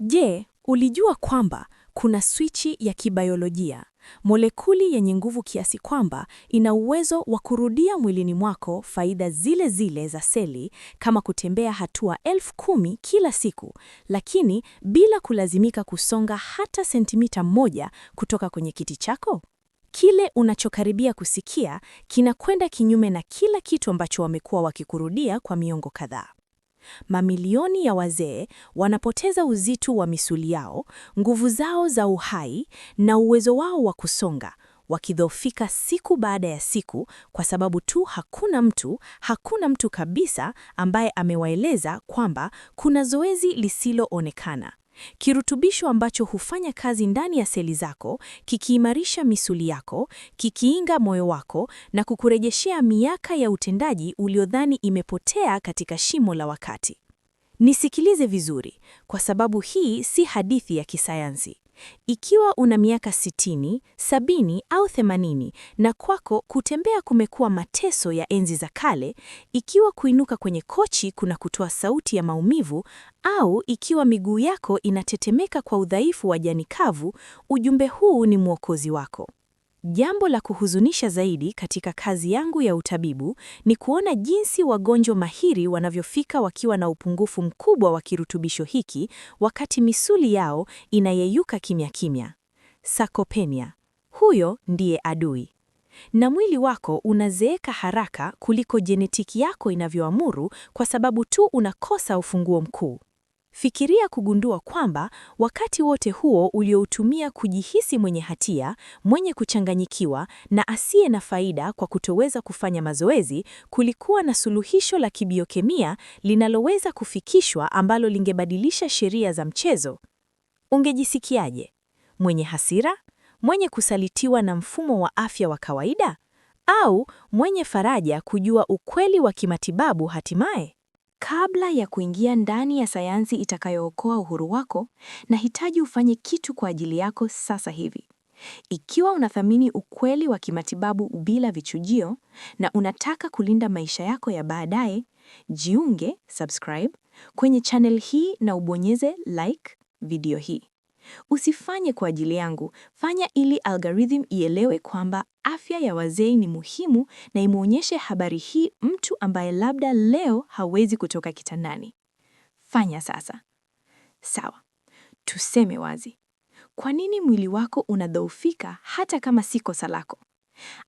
Je, ulijua kwamba kuna swichi ya kibayolojia, molekuli yenye nguvu kiasi kwamba ina uwezo wa kurudia mwilini mwako faida zile zile za seli kama kutembea hatua 10,000 kila siku, lakini bila kulazimika kusonga hata sentimita moja kutoka kwenye kiti chako? Kile unachokaribia kusikia kinakwenda kinyume na kila kitu ambacho wamekuwa wakikurudia kwa miongo kadhaa. Mamilioni ya wazee wanapoteza uzito wa misuli yao, nguvu zao za uhai na uwezo wao wa kusonga, wakidhoofika siku baada ya siku kwa sababu tu hakuna mtu kabisa ambaye amewaeleza kwamba kuna zoezi lisiloonekana. Kirutubisho ambacho hufanya kazi ndani ya seli zako, kikiimarisha misuli yako, kikiinga moyo wako na kukurejeshea miaka ya utendaji uliodhani imepotea katika shimo la wakati. Nisikilize vizuri, kwa sababu hii si hadithi ya kisayansi. Ikiwa una miaka 60, 70 au 80 na kwako kutembea kumekuwa mateso ya enzi za kale, ikiwa kuinuka kwenye kochi kuna kutoa sauti ya maumivu, au ikiwa miguu yako inatetemeka kwa udhaifu wa jani kavu, ujumbe huu ni mwokozi wako. Jambo la kuhuzunisha zaidi katika kazi yangu ya utabibu ni kuona jinsi wagonjwa mahiri wanavyofika wakiwa na upungufu mkubwa wa kirutubisho hiki wakati misuli yao inayeyuka kimya kimya. Sarcopenia. Huyo ndiye adui. Na mwili wako unazeeka haraka kuliko jenetiki yako inavyoamuru kwa sababu tu unakosa ufunguo mkuu. Fikiria kugundua kwamba wakati wote huo ulioutumia kujihisi mwenye hatia, mwenye kuchanganyikiwa na asiye na faida kwa kutoweza kufanya mazoezi, kulikuwa na suluhisho la kibiokemia linaloweza kufikishwa ambalo lingebadilisha sheria za mchezo. Ungejisikiaje? Mwenye hasira? Mwenye kusalitiwa na mfumo wa afya wa kawaida? Au mwenye faraja kujua ukweli wa kimatibabu hatimaye? Kabla ya kuingia ndani ya sayansi itakayookoa uhuru wako, nahitaji ufanye kitu kwa ajili yako sasa hivi. Ikiwa unathamini ukweli wa kimatibabu bila vichujio na unataka kulinda maisha yako ya baadaye, jiunge, subscribe kwenye channel hii na ubonyeze like video hii. Usifanye kwa ajili yangu, fanya ili algorithm ielewe kwamba afya ya wazee ni muhimu na imuonyeshe habari hii mtu ambaye labda leo hawezi kutoka kitandani. Fanya sasa. Sawa, tuseme wazi. Kwa nini mwili wako unadhoofika hata kama si kosa lako?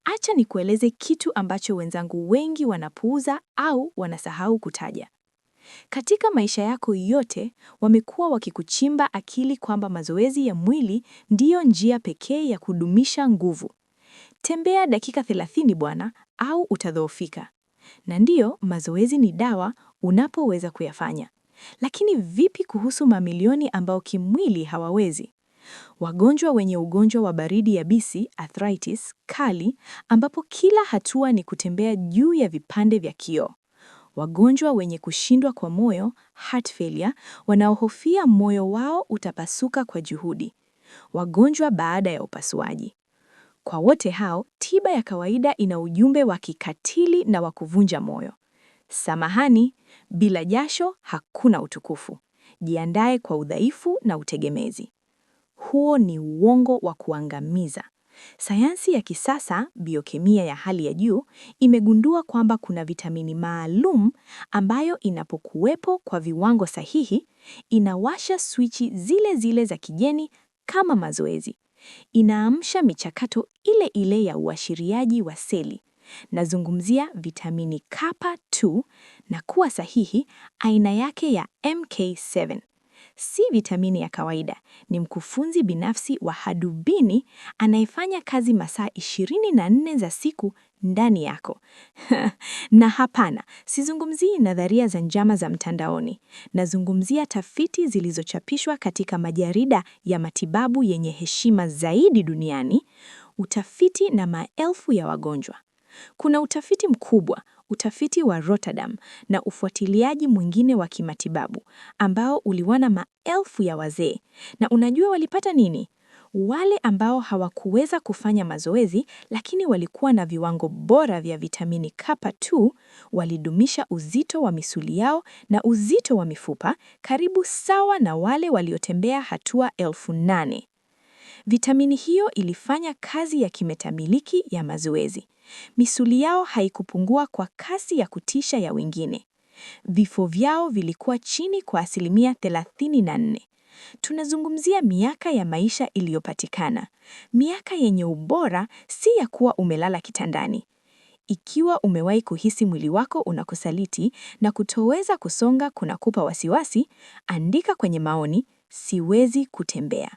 Acha nikueleze kitu ambacho wenzangu wengi wanapuuza au wanasahau kutaja. Katika maisha yako yote, wamekuwa wakikuchimba akili kwamba mazoezi ya mwili ndiyo njia pekee ya kudumisha nguvu. Tembea dakika 30 bwana, au utadhoofika. Na ndiyo, mazoezi ni dawa unapoweza kuyafanya. Lakini vipi kuhusu mamilioni ambao kimwili hawawezi? Wagonjwa wenye ugonjwa wa baridi yabisi, arthritis, kali, ambapo kila hatua ni kutembea juu ya vipande vya kioo. Wagonjwa wenye kushindwa kwa moyo, heart failure, wanaohofia moyo wao utapasuka kwa juhudi. Wagonjwa baada ya upasuaji. Kwa wote hao, tiba ya kawaida ina ujumbe wa kikatili na wa kuvunja moyo. Samahani, bila jasho hakuna utukufu. Jiandae kwa udhaifu na utegemezi. Huo ni uongo wa kuangamiza. Sayansi ya kisasa, biokemia ya hali ya juu, imegundua kwamba kuna vitamini maalum ambayo inapokuwepo kwa viwango sahihi, inawasha swichi zile zile za kijeni kama mazoezi. Inaamsha michakato ile ile ya uashiriaji wa seli. Nazungumzia vitamini Kappa-2 na kuwa sahihi, aina yake ya MK7. Si vitamini ya kawaida, ni mkufunzi binafsi wa hadubini anayefanya kazi masaa 24 za siku ndani yako. Na hapana, sizungumzii nadharia za njama za mtandaoni. Nazungumzia tafiti zilizochapishwa katika majarida ya matibabu yenye heshima zaidi duniani, utafiti na maelfu ya wagonjwa. Kuna utafiti mkubwa, utafiti wa Rotterdam na ufuatiliaji mwingine wa kimatibabu ambao uliwana maelfu ya wazee. Na unajua walipata nini? Wale ambao hawakuweza kufanya mazoezi lakini walikuwa na viwango bora vya vitamini K2 walidumisha uzito wa misuli yao na uzito wa mifupa karibu sawa na wale waliotembea hatua 8,000. Vitamini hiyo ilifanya kazi ya kimetamiliki ya mazoezi. Misuli yao haikupungua kwa kasi ya kutisha ya wengine. Vifo vyao vilikuwa chini kwa 34%. Tunazungumzia miaka ya maisha iliyopatikana. Miaka yenye ubora, si ya kuwa umelala kitandani. Ikiwa umewahi kuhisi mwili wako unakusaliti na kutoweza kusonga kunakupa wasiwasi, andika kwenye maoni, siwezi kutembea.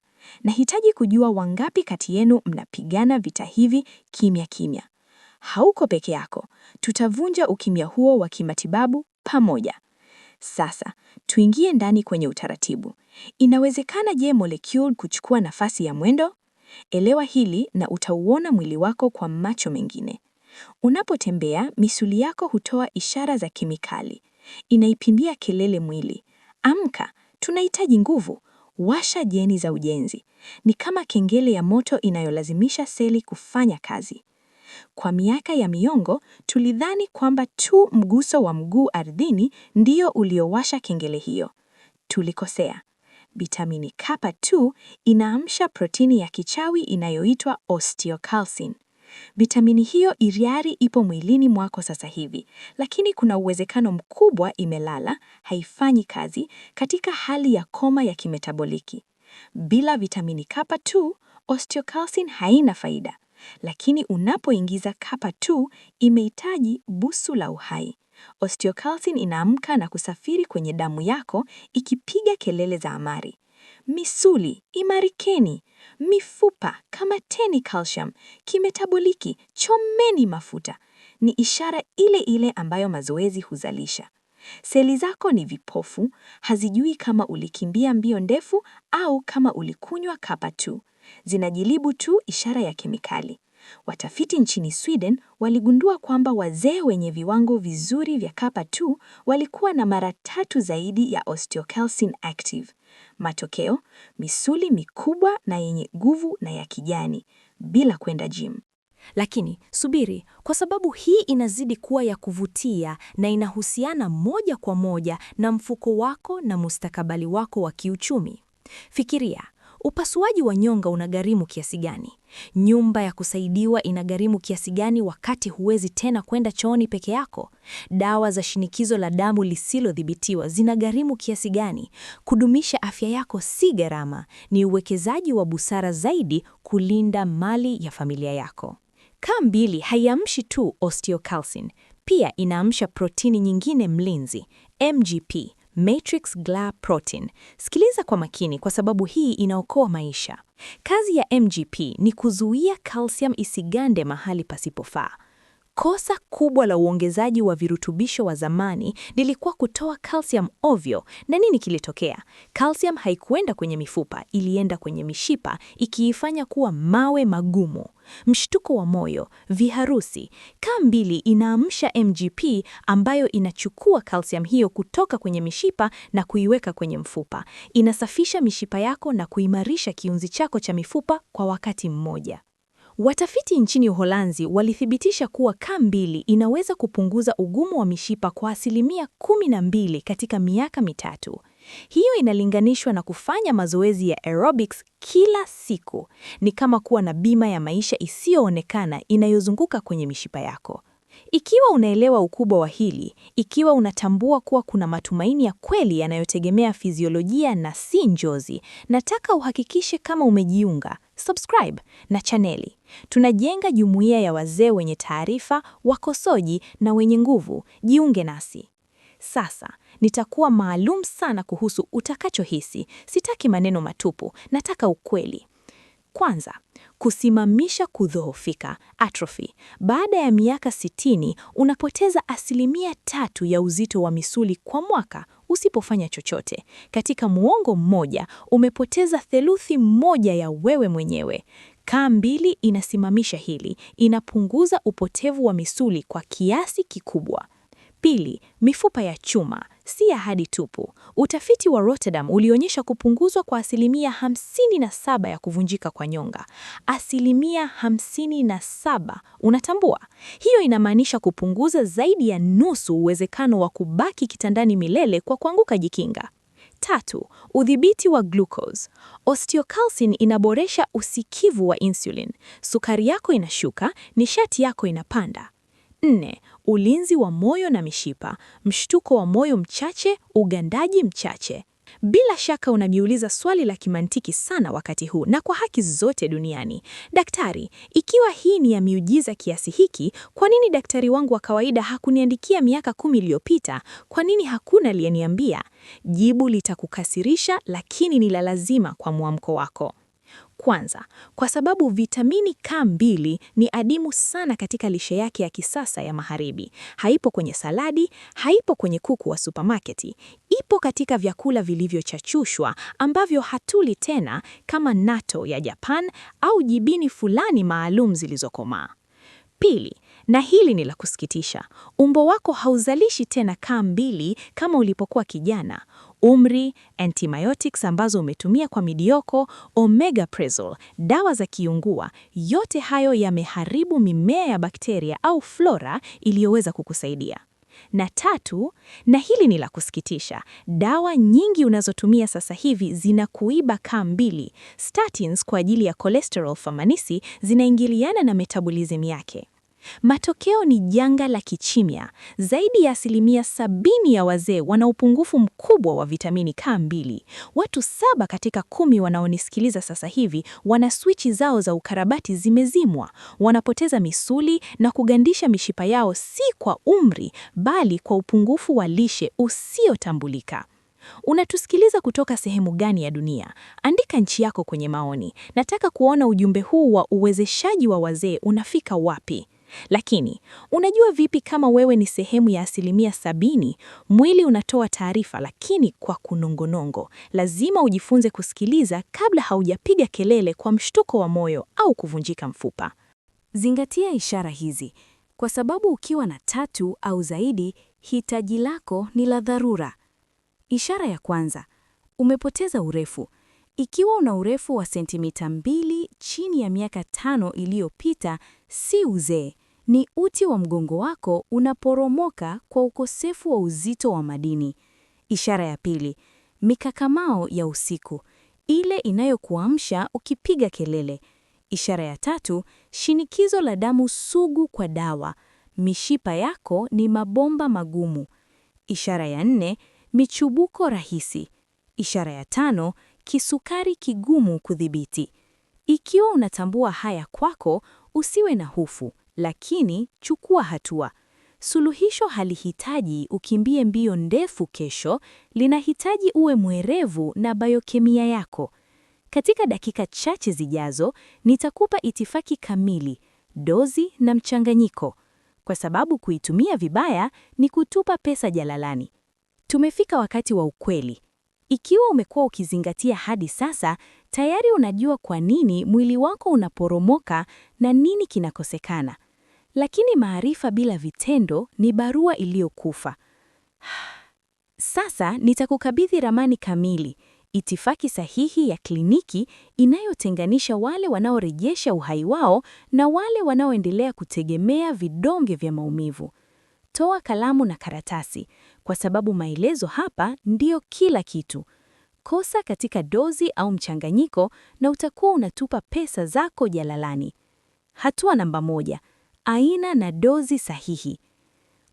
Nahitaji kujua wangapi kati yenu mnapigana vita hivi kimya kimya. Hauko peke yako. Tutavunja ukimya huo wa kimatibabu pamoja. Sasa, tuingie ndani kwenye utaratibu. Inawezekana je molecule kuchukua nafasi ya mwendo? Elewa hili na utauona mwili wako kwa macho mengine. Unapotembea, misuli yako hutoa ishara za kemikali. Inaipimbia kelele mwili. Amka, tunahitaji nguvu. Washa jeni za ujenzi. Ni kama kengele ya moto inayolazimisha seli kufanya kazi. Kwa miaka ya miongo, tulidhani kwamba tu mguso wa mguu ardhini ndio uliowasha kengele hiyo. Tulikosea. Vitamini K2 inaamsha protini ya kichawi inayoitwa osteocalcin. Vitamini hiyo iriari ipo mwilini mwako sasa hivi, lakini kuna uwezekano mkubwa imelala, haifanyi kazi, katika hali ya koma ya kimetaboliki. Bila vitamini K2, osteocalcin haina faida. Lakini unapoingiza K2 imehitaji busu la uhai. Osteocalcin inaamka na kusafiri kwenye damu yako ikipiga kelele za amari. Misuli, imarikeni. Mifupa, kamateni calcium. Kimetaboliki, chomeni mafuta. Ni ishara ile ile ambayo mazoezi huzalisha. Seli zako ni vipofu, hazijui kama ulikimbia mbio ndefu au kama ulikunywa K2. Zinajilibu tu ishara ya kemikali. Watafiti nchini Sweden waligundua kwamba wazee wenye viwango vizuri vya K2 walikuwa na mara 3 zaidi ya osteocalcin active. Matokeo, misuli mikubwa na yenye nguvu na ya kijani, bila kwenda gym. Lakini subiri, kwa sababu hii inazidi kuwa ya kuvutia na inahusiana moja kwa moja na mfuko wako na mustakabali wako wa kiuchumi. Fikiria, upasuaji wa nyonga unagharimu kiasi gani? Nyumba ya kusaidiwa inagharimu kiasi gani wakati huwezi tena kwenda chooni peke yako? Dawa za shinikizo la damu lisilodhibitiwa zinagharimu kiasi gani? Kudumisha afya yako si gharama, ni uwekezaji wa busara zaidi kulinda mali ya familia yako. K2 haiamshi tu osteocalcin, pia inaamsha protini nyingine mlinzi, MGP, Matrix Gla Protein. Sikiliza kwa makini kwa sababu hii inaokoa maisha. Kazi ya MGP ni kuzuia calcium isigande mahali pasipofaa. Kosa kubwa la uongezaji wa virutubisho wa zamani lilikuwa kutoa calcium ovyo. Na nini kilitokea? Calcium haikuenda kwenye mifupa, ilienda kwenye mishipa, ikiifanya kuwa mawe magumu. Mshtuko wa moyo, viharusi. K2 inaamsha MGP ambayo inachukua calcium hiyo kutoka kwenye mishipa na kuiweka kwenye mfupa. Inasafisha mishipa yako na kuimarisha kiunzi chako cha mifupa kwa wakati mmoja. Watafiti nchini Uholanzi walithibitisha kuwa K2 inaweza kupunguza ugumu wa mishipa kwa 12% katika miaka 3. Hiyo inalinganishwa na kufanya mazoezi ya aerobics kila siku. Ni kama kuwa na bima ya maisha isiyoonekana inayozunguka kwenye mishipa yako. Ikiwa unaelewa ukubwa wa hili, ikiwa unatambua kuwa kuna matumaini ya kweli yanayotegemea fiziolojia na si njozi, nataka uhakikishe kama umejiunga, subscribe na chaneli. Tunajenga jumuiya ya wazee wenye taarifa, wakosoji na wenye nguvu. Jiunge nasi. Sasa, nitakuwa maalum sana kuhusu utakachohisi. Sitaki maneno matupu, nataka ukweli. Kwanza, kusimamisha kudhoofika, atrophy. Baada ya miaka 60, unapoteza 3% ya uzito wa misuli kwa mwaka usipofanya chochote. Katika muongo mmoja, umepoteza 1/3 ya wewe mwenyewe. K2 inasimamisha hili, inapunguza upotevu wa misuli kwa kiasi kikubwa. Pili, mifupa ya chuma, si ahadi tupu. Utafiti wa Rotterdam ulionyesha kupunguzwa kwa 57% ya kuvunjika kwa nyonga. 57%, unatambua? Hiyo inamaanisha kupunguza zaidi ya nusu uwezekano wa kubaki kitandani milele kwa kuanguka jikinga. Tatu, udhibiti wa glucose. Osteocalcin inaboresha usikivu wa insulin. Sukari yako inashuka, nishati yako inapanda. 4, ulinzi wa moyo na mishipa. Mshtuko wa moyo mchache, ugandaji mchache. Bila shaka unajiuliza swali la kimantiki sana wakati huu, na kwa haki zote duniani. Daktari, ikiwa hii ni ya miujiza kiasi hiki, kwa nini daktari wangu wa kawaida hakuniandikia miaka 10 iliyopita? Kwa nini hakuna aliyeniambia? Jibu litakukasirisha, lakini ni la lazima kwa mwamko wako. Kwanza, kwa sababu vitamini K2 ni adimu sana katika lishe yake ya kisasa ya magharibi. Haipo kwenye saladi, haipo kwenye kuku wa supermarketi. Ipo katika vyakula vilivyochachushwa ambavyo hatuli tena, kama natto ya Japan au jibini fulani maalum zilizokomaa. Pili, na hili ni la kusikitisha, umbo wako hauzalishi tena K2 kama ulipokuwa kijana. Umri, antibiotics ambazo umetumia kwa midioko, omeprazole, dawa za kiungua, yote hayo yameharibu mimea ya bakteria au flora iliyoweza kukusaidia. Na tatu, na hili ni la kusikitisha, dawa nyingi unazotumia sasa hivi zinakuiba K2. Statins kwa ajili ya cholesterol famanisi zinaingiliana na metabolism yake. Matokeo ni janga la kichimia. Zaidi ya 70% ya wazee wana upungufu mkubwa wa vitamini K2. Watu 7 katika 10 wanaonisikiliza sasa hivi wana swichi zao za ukarabati zimezimwa. Wanapoteza misuli na kugandisha mishipa yao, si kwa umri, bali kwa upungufu wa lishe usiotambulika. Unatusikiliza kutoka sehemu gani ya dunia? Andika nchi yako kwenye maoni. Nataka kuona ujumbe huu wa uwezeshaji wa wazee unafika wapi. Lakini, unajua vipi kama wewe ni sehemu ya 70%? Mwili unatoa taarifa, lakini kwa kunongonongo. Lazima ujifunze kusikiliza kabla haujapiga kelele kwa mshtuko wa moyo au kuvunjika mfupa. Zingatia ishara hizi, kwa sababu ukiwa na 3 au zaidi, hitaji lako ni la dharura. Ishara ya kwanza, umepoteza urefu. Ikiwa una urefu wa sentimita 2 chini ya miaka 5 iliyopita, si uzee, ni uti wa mgongo wako unaporomoka kwa ukosefu wa uzito wa madini. Ishara ya pili, mikakamao ya usiku, ile inayokuamsha ukipiga kelele. Ishara ya tatu, shinikizo la damu sugu kwa dawa, mishipa yako ni mabomba magumu. Ishara ya 4, michubuko rahisi. Ishara ya 5, kisukari kigumu kudhibiti. Ikiwa unatambua haya kwako, usiwe na hofu, lakini chukua hatua. Suluhisho halihitaji ukimbie mbio ndefu kesho, linahitaji uwe mwerevu na biokemia yako. Katika dakika chache zijazo, nitakupa itifaki kamili, dozi na mchanganyiko, kwa sababu kuitumia vibaya ni kutupa pesa jalalani. Tumefika wakati wa ukweli. Ikiwa umekuwa ukizingatia hadi sasa, tayari unajua kwa nini mwili wako unaporomoka na nini kinakosekana. Lakini maarifa bila vitendo ni barua iliyokufa. Sasa nitakukabidhi ramani kamili, itifaki sahihi ya kliniki inayotenganisha wale wanaorejesha uhai wao na wale wanaoendelea kutegemea vidonge vya maumivu. Toa kalamu na karatasi, kwa sababu maelezo hapa ndiyo kila kitu. Kosa katika dozi au mchanganyiko na utakuwa unatupa pesa zako jalalani. Hatua namba 1, aina na dozi sahihi.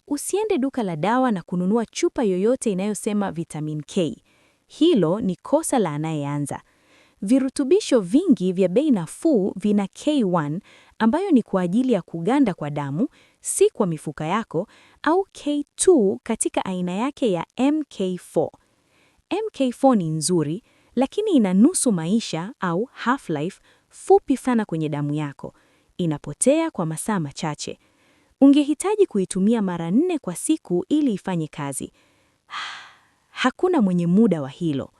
Usiende duka la dawa na kununua chupa yoyote inayosema vitamin K. Hilo ni kosa la anayeanza. Virutubisho vingi vya bei nafuu vina K1 ambayo ni kwa ajili ya kuganda kwa damu, si kwa mifuka yako, au K2 katika aina yake ya MK4. MK4 ni nzuri, lakini ina nusu maisha au half-life fupi sana kwenye damu yako. Inapotea kwa masaa machache. Ungehitaji kuitumia mara 4 kwa siku ili ifanye kazi. Hakuna mwenye muda wa hilo.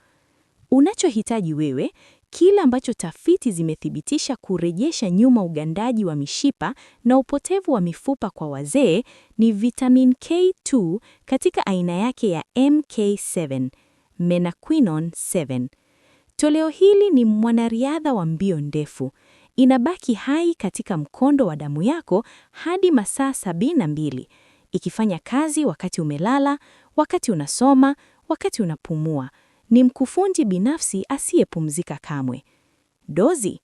Unachohitaji wewe, Kile ambacho tafiti zimethibitisha kurejesha nyuma ugandaji wa mishipa na upotevu wa mifupa kwa wazee ni vitamin K2 katika aina yake ya MK7, menaquinone 7. Toleo hili ni mwanariadha wa mbio ndefu. Inabaki hai katika mkondo wa damu yako hadi masaa 72, ikifanya kazi wakati umelala, wakati unasoma, wakati unapumua. Ni mkufunzi binafsi asiyepumzika kamwe. Dozi: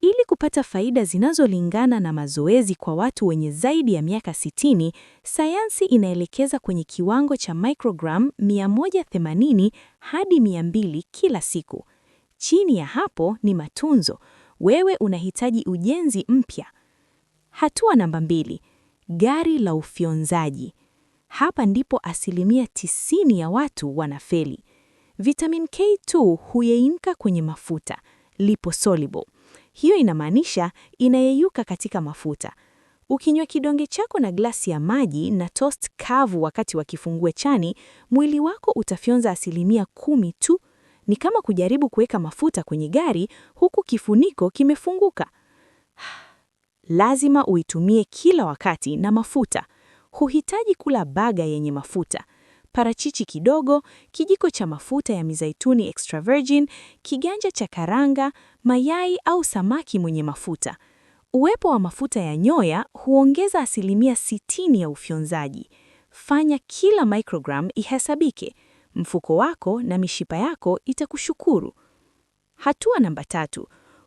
ili kupata faida zinazolingana na mazoezi kwa watu wenye zaidi ya miaka 60, sayansi inaelekeza kwenye kiwango cha microgram 180 hadi 200 kila siku. Chini ya hapo ni matunzo. Wewe unahitaji ujenzi mpya. Hatua namba 2: gari la ufyonzaji. Hapa ndipo 90% ya watu wanafeli. Vitamin K2 huyeyuka kwenye mafuta, liposoluble. Hiyo inamaanisha inayeyuka katika mafuta. Ukinywa kidonge chako na glasi ya maji na toast kavu wakati wa kifungue chani, mwili wako utafyonza 10% tu. Ni kama kujaribu kuweka mafuta kwenye gari huku kifuniko kimefunguka. Lazima uitumie kila wakati na mafuta. Huhitaji kula baga yenye mafuta. Parachichi kidogo, kijiko cha mafuta ya mizaituni extra virgin, kiganja cha karanga, mayai au samaki mwenye mafuta. Uwepo wa mafuta ya nyoya huongeza 60% ya ufyonzaji. Fanya kila microgram ihesabike. Mfuko wako na mishipa yako itakushukuru. Hatua namba 3: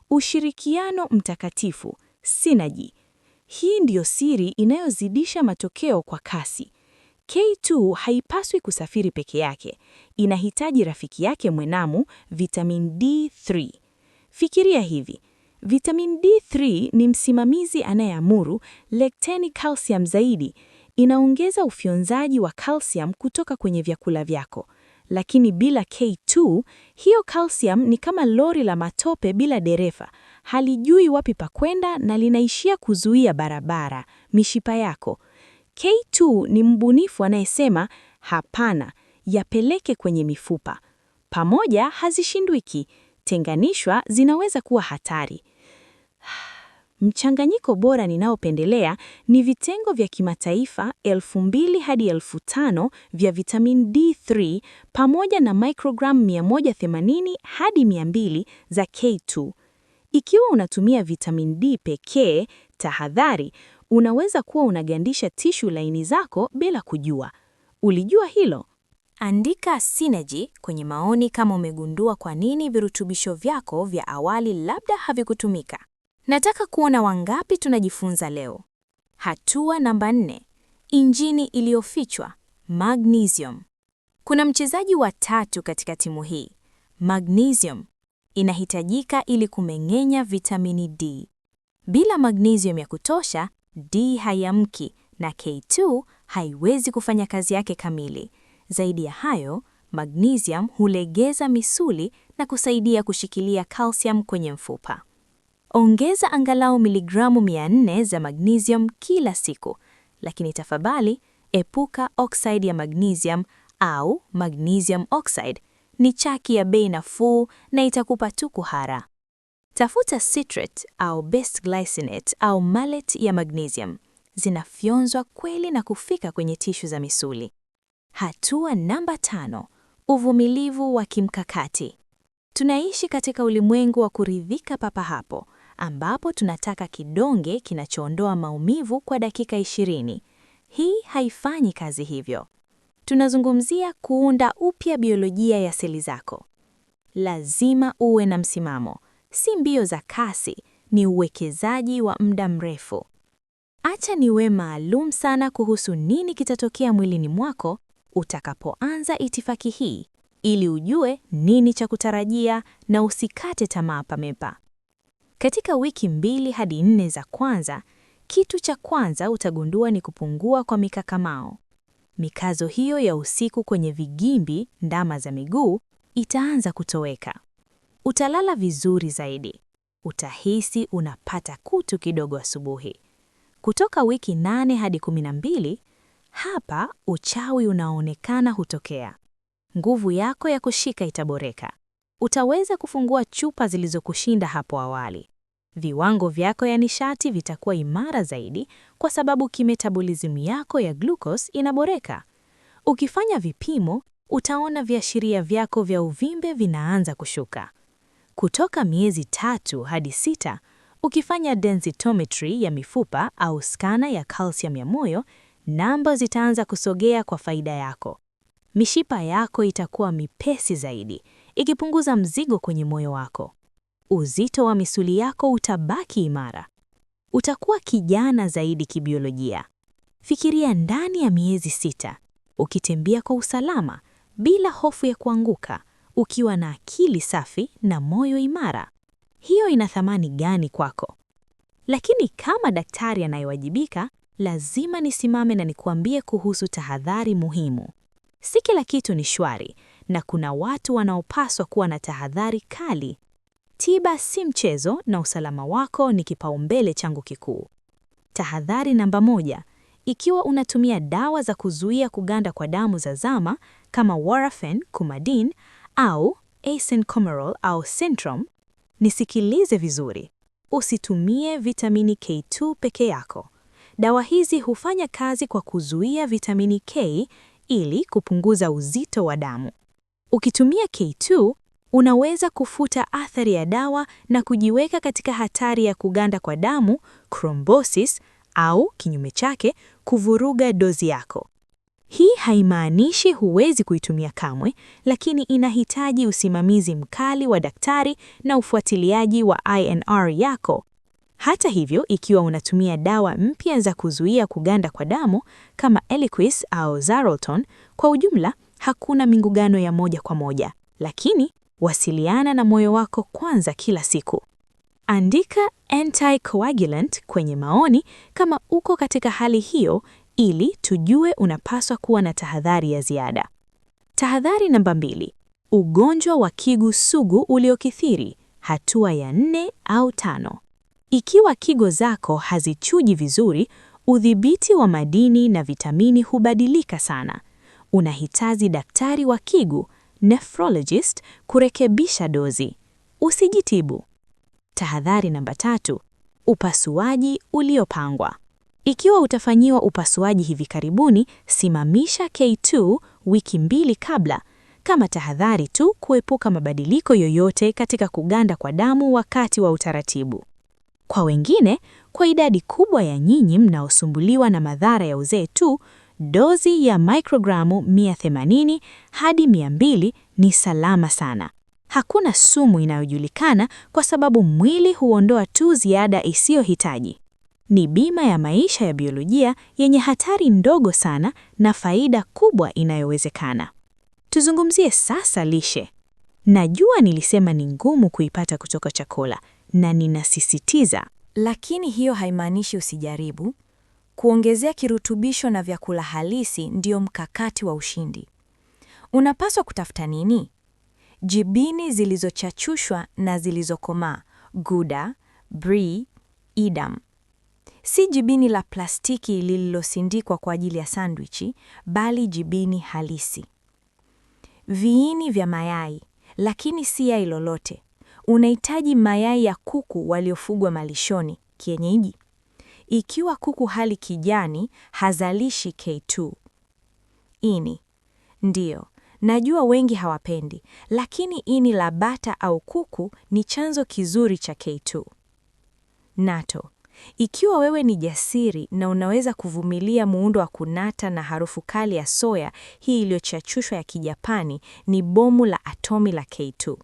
ushirikiano mtakatifu, synergy. Hii ndiyo siri inayozidisha matokeo kwa kasi. K2 haipaswi kusafiri peke yake. Inahitaji rafiki yake mwenamu, vitamin D3. Fikiria hivi. Vitamin D3 ni msimamizi anayeamuru lekteni calcium zaidi. Inaongeza ufyonzaji wa calcium kutoka kwenye vyakula vyako. Lakini bila K2, hiyo calcium ni kama lori la matope bila dereva. Halijui wapi pa kwenda na linaishia kuzuia barabara, mishipa yako. K2 ni mbunifu anayesema, hapana, yapeleke kwenye mifupa. Pamoja hazishindwiki, tenganishwa zinaweza kuwa hatari. Mchanganyiko bora ninaopendelea ni vitengo vya kimataifa 2000 hadi 5000 vya vitamin D3 pamoja na microgram 180 hadi 200 za K2. Ikiwa unatumia vitamin D pekee, tahadhari, unaweza kuwa unagandisha tishu laini zako bila kujua. Ulijua hilo? Andika synergy kwenye maoni kama umegundua kwa nini virutubisho vyako vya awali labda havikutumika. Nataka kuona wangapi tunajifunza leo. Hatua namba 4: injini iliyofichwa, magnesium. Kuna mchezaji wa tatu katika timu hii. Magnesium inahitajika ili kumeng'enya vitamini D. Bila magnesium ya kutosha, D haiamki na K2 haiwezi kufanya kazi yake kamili. Zaidi ya hayo, magnesium hulegeza misuli na kusaidia kushikilia calcium kwenye mfupa. Ongeza angalau miligramu 400 za magnesium kila siku, lakini tafadhali epuka oxide ya magnesium au magnesium oxide. Ni chaki ya bei nafuu na itakupa tu kuhara. Tafuta citrate au best glycinate au malate ya magnesium. Zinafyonzwa kweli na kufika kwenye tishu za misuli. Hatua namba 5: uvumilivu wa kimkakati. Tunaishi katika ulimwengu wa kuridhika papa hapo, ambapo tunataka kidonge kinachoondoa maumivu kwa dakika 20. Hii haifanyi kazi hivyo. Tunazungumzia kuunda upya biolojia ya seli zako. Lazima uwe na msimamo. Si mbio za kasi, ni uwekezaji wa muda mrefu. Acha niwe maalum sana kuhusu nini kitatokea mwilini mwako utakapoanza itifaki hii, ili ujue nini cha kutarajia na usikate tamaa pamepa. Katika wiki 2 hadi 4 za kwanza, kitu cha kwanza utagundua ni kupungua kwa mikakamao. Mikazo hiyo ya usiku kwenye vigimbi, ndama za miguu, itaanza kutoweka. Utalala vizuri zaidi. Utahisi unapata kutu kidogo asubuhi. Kutoka wiki 8 hadi 12, hapa uchawi unaonekana hutokea. Nguvu yako ya kushika itaboreka. utaweza kufungua chupa zilizokushinda hapo awali. Viwango vyako ya nishati vitakuwa imara zaidi kwa sababu kimetabolism yako ya glucose inaboreka. Ukifanya vipimo, utaona viashiria vyako vya uvimbe vinaanza kushuka. Kutoka miezi 3 hadi 6, ukifanya densitometry ya mifupa au skana ya calcium ya moyo, namba zitaanza kusogea kwa faida yako. Mishipa yako itakuwa mipesi zaidi, ikipunguza mzigo kwenye moyo wako. Uzito wa misuli yako utabaki imara. Utakuwa kijana zaidi kibiolojia. Fikiria ndani ya miezi 6, ukitembea kwa usalama, bila hofu ya kuanguka, ukiwa na akili safi na moyo imara. Hiyo ina thamani gani kwako? Lakini kama daktari anayewajibika, lazima nisimame na nikuambie kuhusu tahadhari muhimu. Si kila kitu ni shwari, na kuna watu wanaopaswa kuwa na tahadhari kali. Tiba si mchezo na usalama wako ni kipaumbele changu kikuu. Tahadhari namba 1, ikiwa unatumia dawa za kuzuia kuganda kwa damu za zama kama Warfarin, Coumadin au Acyclovir au Centrum, nisikilize vizuri. Usitumie vitamini K2 peke yako. Dawa hizi hufanya kazi kwa kuzuia vitamini K ili kupunguza uzito wa damu. Ukitumia K2, unaweza kufuta athari ya dawa na kujiweka katika hatari ya kuganda kwa damu, thrombosis, au kinyume chake, kuvuruga dozi yako. Hii haimaanishi huwezi kuitumia kamwe, lakini inahitaji usimamizi mkali wa daktari na ufuatiliaji wa INR yako. Hata hivyo, ikiwa unatumia dawa mpya za kuzuia kuganda kwa damu kama Eliquis au Xarelto, kwa ujumla hakuna mingugano ya moja kwa moja, lakini wasiliana na moyo wako kwanza kila siku. Andika anticoagulant kwenye maoni kama uko katika hali hiyo ili tujue unapaswa kuwa na tahadhari ya ziada. Tahadhari namba 2, ugonjwa wa kigu sugu uliokithiri, hatua ya 4 au 5. Ikiwa kigo zako hazichuji vizuri, udhibiti wa madini na vitamini hubadilika sana. Unahitaji daktari wa kigu, nephrologist, kurekebisha dozi. Usijitibu. Tahadhari namba 3, upasuaji uliopangwa. Ikiwa utafanyiwa upasuaji hivi karibuni, simamisha K2 wiki 2 kabla, kama tahadhari tu kuepuka mabadiliko yoyote katika kuganda kwa damu wakati wa utaratibu. Kwa wengine, kwa idadi kubwa ya nyinyi mnaosumbuliwa na madhara ya uzee tu, dozi ya mikrogramu 180 hadi 200 ni salama sana. Hakuna sumu inayojulikana kwa sababu mwili huondoa tu ziada isiyohitaji. Ni bima ya maisha ya biolojia yenye hatari ndogo sana na faida kubwa inayowezekana. Tuzungumzie sasa lishe. Najua nilisema ni ngumu kuipata kutoka chakula na ninasisitiza, lakini hiyo haimaanishi usijaribu. Kuongezea kirutubisho na vyakula halisi ndio mkakati wa ushindi. Unapaswa kutafuta nini? Jibini zilizochachushwa na zilizokomaa, Gouda, Brie, Edam. Si jibini la plastiki lililosindikwa kwa ajili ya sandwichi, bali jibini halisi. Viini vya mayai, lakini si yai lolote. Unahitaji mayai ya kuku waliofugwa malishoni, kienyeji. Ikiwa kuku hali kijani, hazalishi K2. Ini. Ndiyo, najua wengi hawapendi, lakini ini la bata au kuku ni chanzo kizuri cha K2. Nato. Ikiwa wewe ni jasiri na unaweza kuvumilia muundo wa kunata na harufu kali ya soya, hii iliyochachushwa ya Kijapani ni bomu la atomi la K2.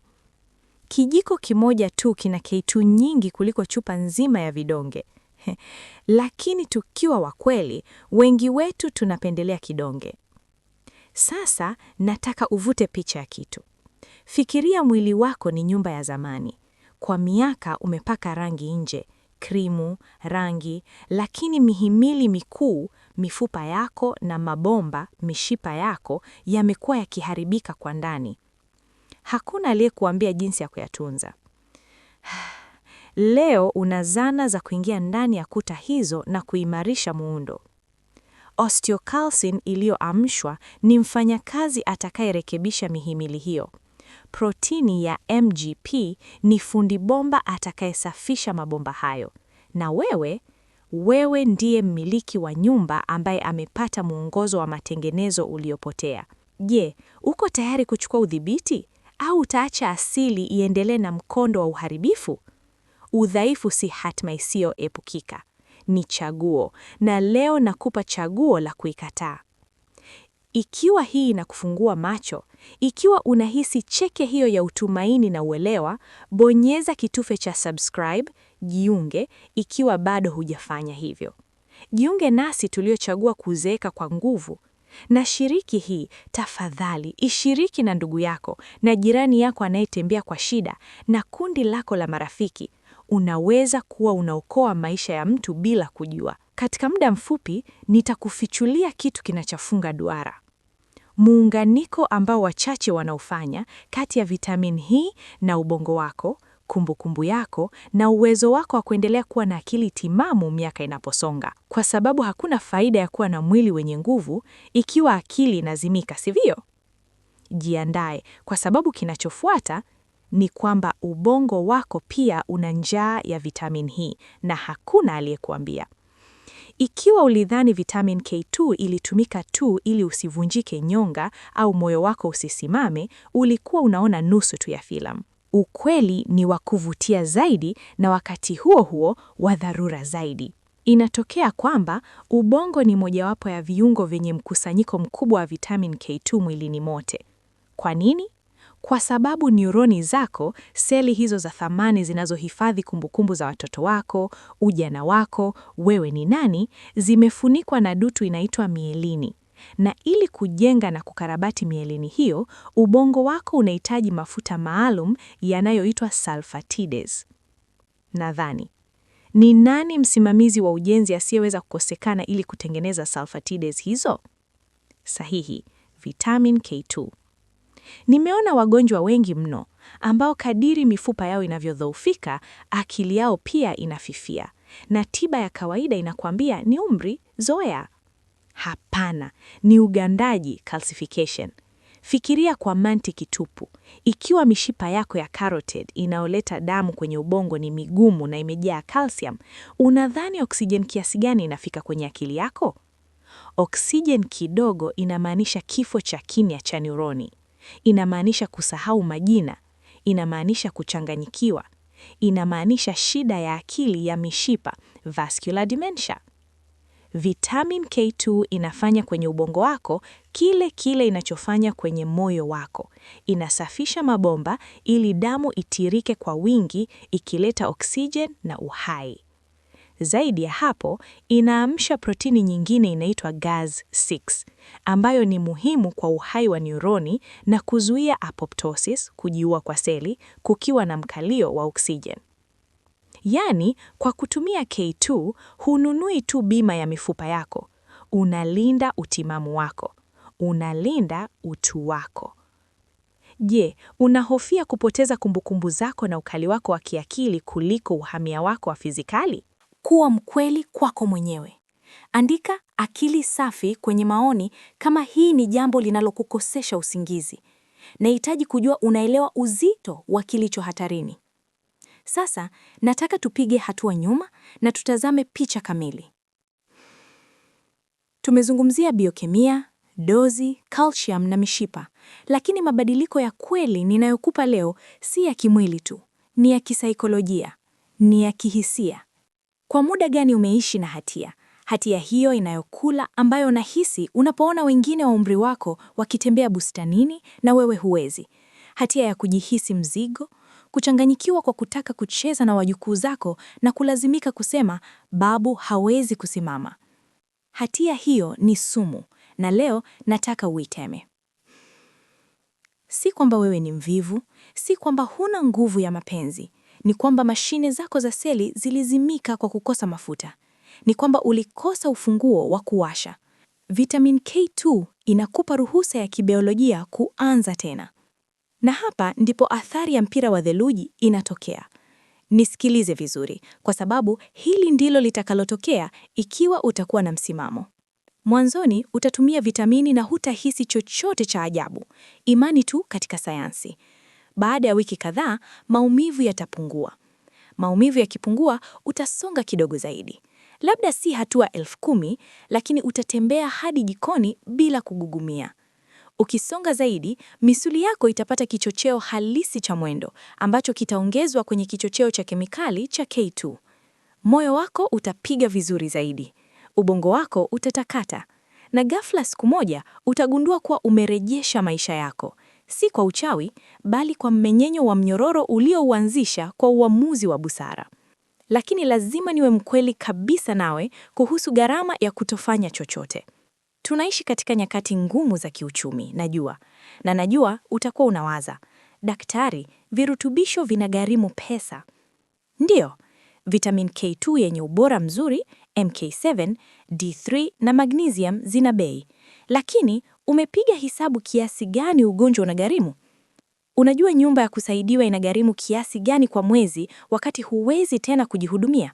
Kijiko kimoja tu kina K2 nyingi kuliko chupa nzima ya vidonge. Lakini tukiwa wa kweli, wengi wetu tunapendelea kidonge. Sasa nataka uvute picha ya kitu. Fikiria mwili wako ni nyumba ya zamani. Kwa miaka umepaka rangi nje, krimu, rangi, lakini mihimili mikuu, mifupa yako na mabomba, mishipa yako yamekuwa yakiharibika kwa ndani. Hakuna aliyekuambia jinsi ya kuyatunza. Leo una zana za kuingia ndani ya kuta hizo na kuimarisha muundo. Osteocalcin iliyoamshwa ni mfanyakazi atakayerekebisha mihimili hiyo. protini ya MGP ni fundi bomba atakayesafisha mabomba hayo. Na wewe ndiye mmiliki wa nyumba ambaye amepata mwongozo wa matengenezo uliopotea. Je, uko tayari kuchukua udhibiti au utaacha asili iendelee na mkondo wa uharibifu? Udhaifu si hatma isiyoepukika. Ni chaguo, na leo nakupa chaguo la kuikataa. Ikiwa hii inakufungua macho, ikiwa unahisi cheke hiyo ya utumaini na uelewa, bonyeza kitufe cha subscribe, jiunge ikiwa bado hujafanya hivyo. Jiunge nasi tuliochagua kuzeeka kwa nguvu. Na shiriki hii, tafadhali, ishiriki na ndugu yako, na jirani yako anayetembea kwa shida, na kundi lako la marafiki. Unaweza kuwa unaokoa maisha ya mtu bila kujua. Katika muda mfupi, nitakufichulia kitu kinachofunga duara. Muunganiko ambao wachache wanaofanya kati ya vitamin hii na ubongo wako, kumbukumbu yako na uwezo wako wa kuendelea kuwa na akili timamu miaka inaposonga. Kwa sababu hakuna faida ya kuwa na mwili wenye nguvu ikiwa akili inazimika, sivyo? Jiandae, kwa sababu kinachofuata ni kwamba ubongo wako pia una njaa ya vitamin hii na hakuna aliyekuambia. Ikiwa ulidhani vitamin K2 ilitumika tu ili usivunjike nyonga au moyo wako usisimame, ulikuwa unaona nusu tu ya filamu. Ukweli ni wa kuvutia zaidi na wakati huo huo wa dharura zaidi. Inatokea kwamba ubongo ni mojawapo ya viungo vyenye mkusanyiko mkubwa wa vitamin K2 mwilini mote. Kwa nini? Kwa sababu neuroni zako, seli hizo za thamani zinazohifadhi kumbukumbu za watoto wako, ujana wako, wewe ni nani, zimefunikwa na dutu inaitwa mielini. Na ili kujenga na kukarabati mielini hiyo, ubongo wako unahitaji mafuta maalum yanayoitwa sulfatides. Nadhani, ni nani msimamizi wa ujenzi asiyeweza kukosekana ili kutengeneza sulfatides hizo? Sahihi, vitamin K2. Nimeona wagonjwa wengi mno ambao kadiri mifupa yao inavyodhoofika, akili yao pia inafifia. Na tiba ya kawaida inakwambia ni umri, zoea. Hapana, ni ugandaji, calcification. Fikiria kwa mantiki tupu. Ikiwa mishipa yako ya carotid inaoleta damu kwenye ubongo ni migumu na imejaa calcium, unadhani oksijen kiasi gani inafika kwenye akili yako? Oksijen kidogo inamaanisha kifo cha kimya cha neuroni. Inamaanisha kusahau majina, inamaanisha kuchanganyikiwa, inamaanisha shida ya akili ya mishipa, vascular dementia. Vitamin K2 inafanya kwenye ubongo wako kile inachofanya kwenye moyo wako. Inasafisha mabomba ili damu itirike kwa wingi, ikileta oksijen na uhai. Zaidi ya hapo, inaamsha protini nyingine inaitwa Gas6, ambayo ni muhimu kwa uhai wa neuroni na kuzuia apoptosis, kujiua kwa seli, kukiwa na mkalio wa oksijen. Yaani, kwa kutumia K2, hununui tu bima ya mifupa yako. Unalinda utimamu wako. Unalinda utu wako. Je, unahofia kupoteza kumbukumbu zako na ukali wako wa kiakili kuliko uhamia wako wa fizikali? Kuwa mkweli kwako mwenyewe. Andika akili safi kwenye maoni kama hii ni jambo linalokukosesha usingizi. Nahitaji kujua unaelewa uzito wa kilicho hatarini. Sasa, nataka tupige hatua nyuma na tutazame picha kamili. Tumezungumzia biokemia, dozi, calcium na mishipa, lakini mabadiliko ya kweli ninayokupa leo si ya kimwili tu, ni ya kisaikolojia, ni ya kihisia. Kwa muda gani umeishi na hatia? Hatia hiyo inayokula ambayo unahisi unapoona wengine wa umri wako wakitembea bustanini na wewe huwezi. Hatia ya kujihisi mzigo, kuchanganyikiwa kwa kutaka kucheza na wajukuu zako na kulazimika kusema babu hawezi kusimama. Hatia hiyo ni sumu na leo nataka uiteme. Si kwamba wewe ni mvivu, si kwamba huna nguvu ya mapenzi. Ni kwamba mashine zako za seli zilizimika kwa kukosa mafuta. Ni kwamba ulikosa ufunguo wa kuwasha. Vitamin K2 inakupa ruhusa ya kibiolojia kuanza tena. Na hapa ndipo athari ya mpira wa theluji inatokea. Nisikilize vizuri, kwa sababu hili ndilo litakalotokea ikiwa utakuwa na msimamo. Mwanzoni utatumia vitamini na hutahisi chochote cha ajabu. Imani tu katika sayansi. Baada ya wiki kadhaa, maumivu yatapungua. Maumivu yakipungua, utasonga kidogo zaidi. Labda si hatua 10,000, lakini utatembea hadi jikoni bila kugugumia. Ukisonga zaidi, misuli yako itapata kichocheo halisi cha mwendo, ambacho kitaongezwa kwenye kichocheo cha kemikali cha K2. Moyo wako utapiga vizuri zaidi. Ubongo wako utatakata. Na ghafla siku moja, utagundua kuwa umerejesha maisha yako. Si kwa uchawi, bali kwa mmeng'enyo wa mnyororo uliouanzisha kwa uamuzi wa busara. Lakini lazima niwe mkweli kabisa nawe kuhusu gharama ya kutofanya chochote. Tunaishi katika nyakati ngumu za kiuchumi, najua. Na najua utakuwa unawaza, daktari, virutubisho vinagharimu pesa. Ndiyo, vitamin K2 yenye ubora mzuri, MK7, D3 na magnesium zina bei. Lakini umepiga hisabu kiasi gani ugonjwa unagharimu? Unajua nyumba ya kusaidiwa inagharimu kiasi gani kwa mwezi wakati huwezi tena kujihudumia?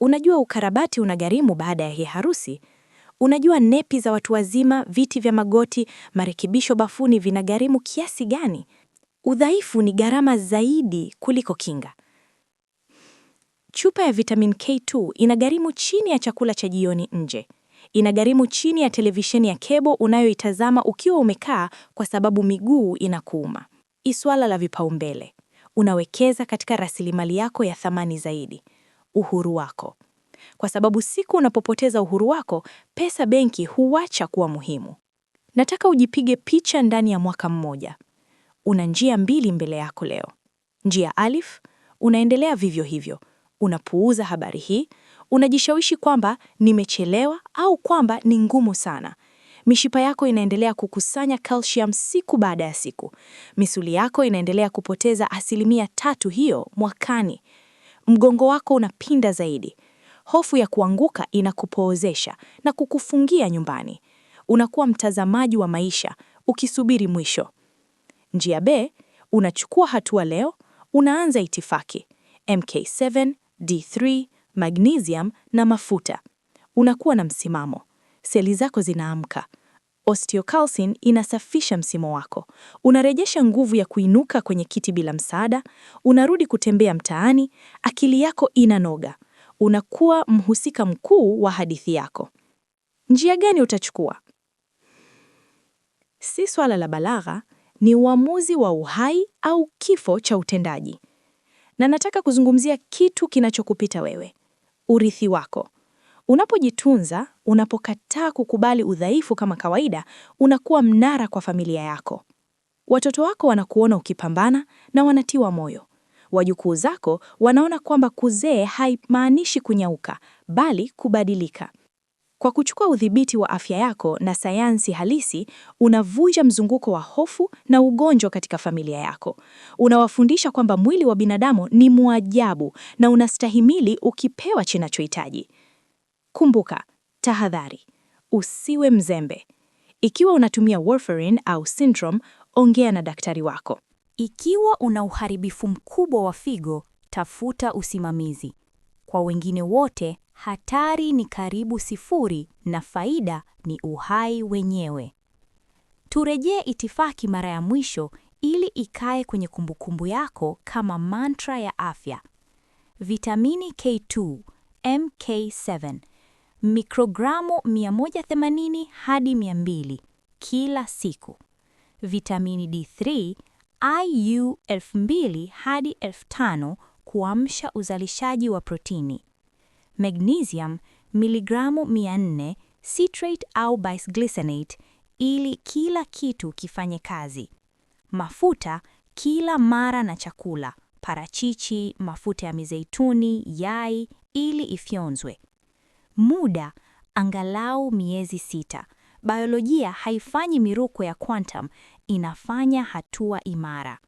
Unajua ukarabati unagharimu baada ya harusi? Unajua nepi za watu wazima, viti vya magoti, marekebisho bafuni vinagharimu kiasi gani? Udhaifu ni gharama zaidi kuliko kinga. Chupa ya vitamin K2 inagharimu chini ya chakula cha jioni nje. Inagharimu chini ya televisheni ya kebo unayoitazama ukiwa umekaa kwa sababu miguu inakuuma. Swala la vipaumbele. Unawekeza katika rasilimali yako ya thamani zaidi, uhuru wako. Kwa sababu siku unapopoteza uhuru wako, pesa benki huacha kuwa muhimu. Nataka ujipige picha ndani ya mwaka mmoja. Una njia mbili mbele yako leo. Njia alif, unaendelea vivyo hivyo. Unapuuza habari hii, unajishawishi kwamba nimechelewa au kwamba ni ngumu sana. Mishipa yako inaendelea kukusanya calcium siku baada ya siku. Misuli yako inaendelea kupoteza 3% hiyo mwakani. Mgongo wako unapinda zaidi. Hofu ya kuanguka inakupoozesha na kukufungia nyumbani. Unakuwa mtazamaji wa maisha, ukisubiri mwisho. Njia B, unachukua hatua leo, unaanza itifaki. MK7, D3, magnesium na mafuta. Unakuwa na msimamo. Seli zako zinaamka. Osteocalcin inasafisha msimo wako. Unarejesha nguvu ya kuinuka kwenye kiti bila msaada. Unarudi kutembea mtaani. Akili yako inanoga. Unakuwa mhusika mkuu wa hadithi yako. Njia gani utachukua? Si swala la balagha, ni uamuzi wa uhai au kifo cha utendaji. Na nataka kuzungumzia kitu kinachokupita wewe. Urithi wako. Unapojitunza, unapokataa kukubali udhaifu kama kawaida, unakuwa mnara kwa familia yako. Watoto wako wanakuona ukipambana na wanatiwa moyo. Wajukuu zako wanaona kwamba kuzee haimaanishi kunyauka, bali kubadilika. Kwa kuchukua udhibiti wa afya yako na sayansi halisi, unavunja mzunguko wa hofu na ugonjwa katika familia yako. Unawafundisha kwamba mwili wa binadamu ni muajabu na unastahimili ukipewa kinachohitaji. Kumbuka, tahadhari, usiwe mzembe. Ikiwa unatumia warfarin au syndrome, ongea na daktari wako. Ikiwa una uharibifu mkubwa wa figo, tafuta usimamizi. Kwa wengine wote, hatari ni karibu sifuri na faida ni uhai wenyewe. Turejee itifaki mara ya mwisho ili ikae kwenye kumbukumbu yako kama mantra ya afya. Vitamini K2, MK7, mikrogramu 180 hadi 200 kila siku. Vitamini D3, IU 2000 hadi 5000 kuamsha uzalishaji wa protini. Magnesium, miligramu 400 citrate au bisglycinate ili kila kitu kifanye kazi. Mafuta kila mara na chakula, parachichi, mafuta ya mizeituni, yai ili ifyonzwe. Muda angalau miezi 6. Biolojia haifanyi miruko ya quantum, inafanya hatua imara.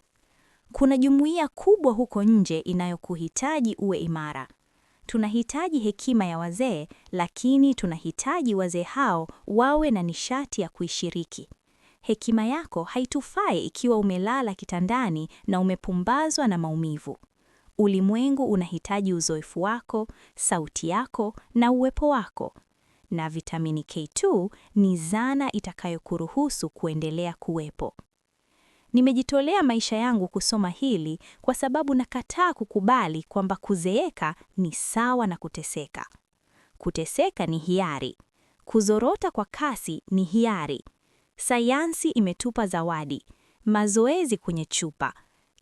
Kuna jumuiya kubwa huko nje inayokuhitaji uwe imara. Tunahitaji hekima ya wazee, lakini tunahitaji wazee hao wawe na nishati ya kuishiriki. Hekima yako haitufai ikiwa umelala kitandani na umepumbazwa na maumivu. Ulimwengu unahitaji uzoefu wako, sauti yako na uwepo wako. Na vitamini K2 ni zana itakayokuruhusu kuendelea kuwepo. Nimejitolea maisha yangu kusoma hili kwa sababu nakataa kukubali kwamba kuzeeka ni sawa na kuteseka. Kuteseka ni hiari. Kuzorota kwa kasi ni hiari. Sayansi imetupa zawadi, mazoezi kwenye chupa,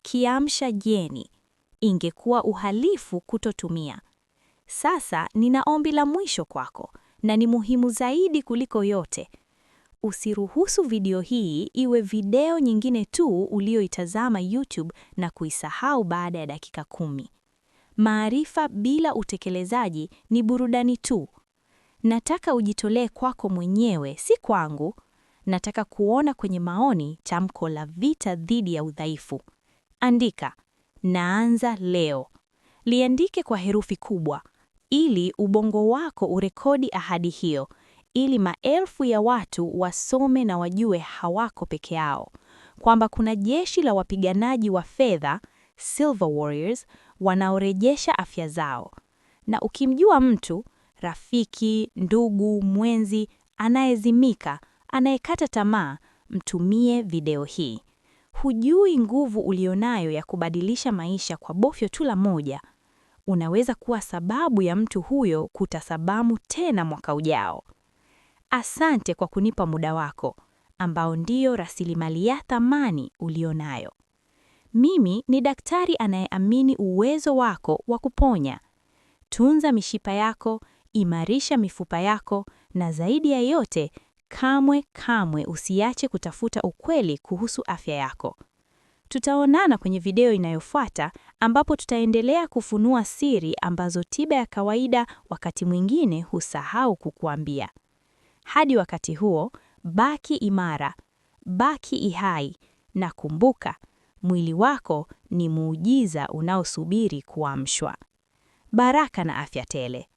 kiamsha jeni. Ingekuwa uhalifu kutotumia. Sasa nina ombi la mwisho kwako, na ni muhimu zaidi kuliko yote. Usiruhusu video hii iwe video nyingine tu ulioitazama YouTube na kuisahau baada ya dakika 10. Maarifa bila utekelezaji ni burudani tu. Nataka ujitolee kwako mwenyewe, si kwangu. Nataka kuona kwenye maoni tamko la vita dhidi ya udhaifu. Andika, naanza leo. Liandike kwa herufi kubwa, ili ubongo wako urekodi ahadi hiyo, ili maelfu ya watu wasome na wajue hawako peke yao, kwamba kuna jeshi la wapiganaji wa fedha, Silver Warriors, wanaorejesha afya zao. Na ukimjua mtu, rafiki, ndugu, mwenzi, anayezimika, anayekata tamaa, mtumie video hii. Hujui nguvu ulionayo ya kubadilisha maisha kwa bofyo tu la moja. Unaweza kuwa sababu ya mtu huyo kutasabamu tena mwaka ujao. Asante kwa kunipa muda wako, ambao ndio rasilimali ya thamani ulionayo. Mimi ni daktari anayeamini uwezo wako wa kuponya. Tunza mishipa yako, imarisha mifupa yako, na zaidi ya yote, kamwe usiache kutafuta ukweli kuhusu afya yako. Tutaonana kwenye video inayofuata ambapo tutaendelea kufunua siri ambazo tiba ya kawaida wakati mwingine husahau kukuambia. Hadi wakati huo, baki imara, baki ihai, na kumbuka, mwili wako ni muujiza unaosubiri kuamshwa. Baraka na afya tele.